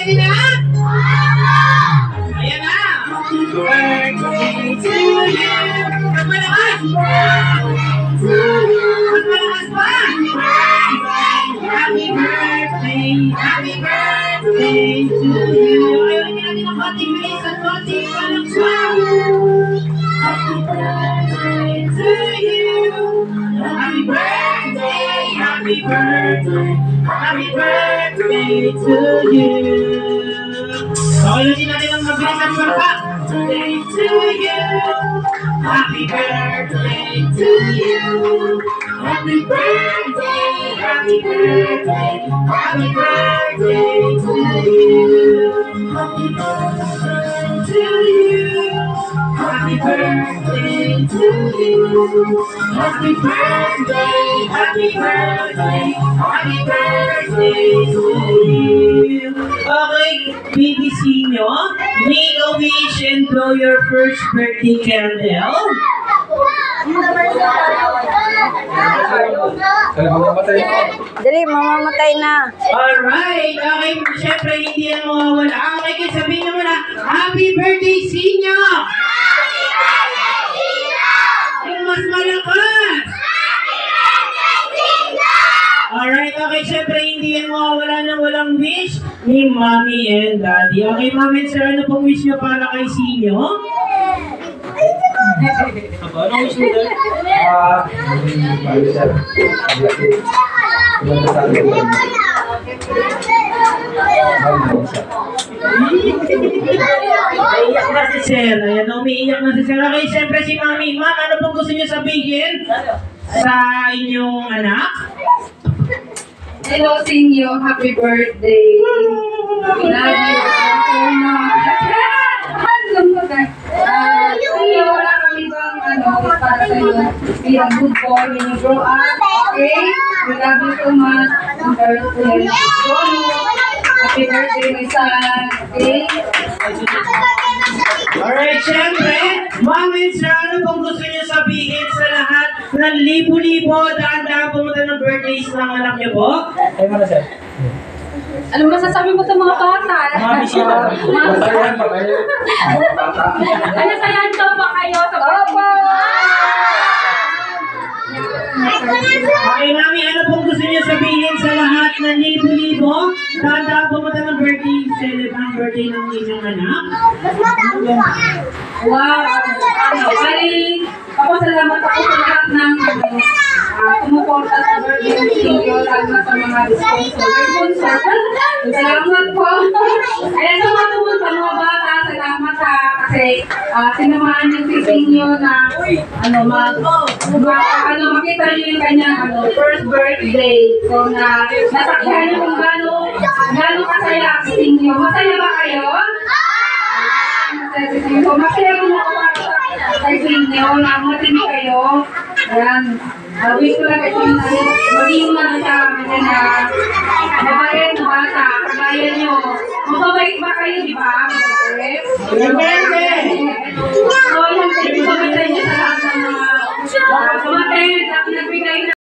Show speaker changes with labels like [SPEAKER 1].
[SPEAKER 1] ready na? Ayan na! Happy birthday to you! Magmalakas! Magmalakas pa! Happy birthday! Happy birthday to you! Ayaw rin natin ang konting bilis at konting palakpak! Happy birthday to you! Happy birthday! Happy birthday! Happy birthday to you! Ulitin natin ang mabilis ang palakpak! Birthday to you! Happy birthday to you! Happy birthday! Happy birthday! Happy birthday to you! Happy birthday to you! Happy birthday to you! Happy birthday! Happy birthday! Happy birthday to you! Okay, BBC nyo, make a wish and blow your first birthday candle.
[SPEAKER 2] Dali, mamamatay na.
[SPEAKER 1] Alright, okay, syempre hindi yan mawawala. Okay, kaya sabihin nyo muna, Happy Birthday Sinyo! Happy Birthday Sinyo! Yung mas malakas! Happy Birthday Sinyo! Alright, okay, syempre hindi yan mawawala ng walang wish ni Mommy and Daddy. Okay, Mommy and Sir, ano pong wish nyo para kay Sinyo? Ano wish nyo doon? Naiiyak na si Sir. Ayan, umiiyak na si Sir. Okay, siyempre si Mami. Ma'am, ano pong gusto niyo sabihin sa inyong anak?
[SPEAKER 3] Hello, Sinyo. Happy birthday. We love you so much. Sinyo, wala kami bang para sa iyo. Be a good boy when you grow up. Okay? We love you so much. Happy birthday, my son. Okay?
[SPEAKER 1] Alright, siyempre, Ma'am and Sir, ano pong gusto niyo sabihin sa lahat ng libo-libo daan-daan pumunta ng birthdays ng anak niyo po? Ay, mga Sir.
[SPEAKER 3] Ano masasabi mo sa mga bata?
[SPEAKER 1] Mga bisita.
[SPEAKER 3] Ano sayan daw ba kayo sa
[SPEAKER 2] Opo!
[SPEAKER 1] Okay, Mami, ano pong gusto niyo sabihin sa lahat ng libo-libo daan-daan pumunta ng birthday, celebrate birthday ng inyong anak?
[SPEAKER 3] Wow! Bali, salamat ako sa lahat ng sumuporta sa birthday ng Sinyo, lalo na sa mga sponsor. Salamat po! Ayan sa mga pumunta, mga bata, salamat ha, kasi sinamahan niyo si Sinyo na makita niyo yung kanyang first birthday. So, nasaksihan niyo kung gano'ng kasaya si Sinyo. Masaya ba kayo? So, masaya mo na kay Sinyo, namatindi kayo. Ayan. Wish ko lang kay Sinyo na maging na siya na mabayan na bata, kagaya nyo. Mababait ba kayo, di ba? Mababait? So, yung pagkakita nyo sa lahat ng mga kumatin, nagbigay na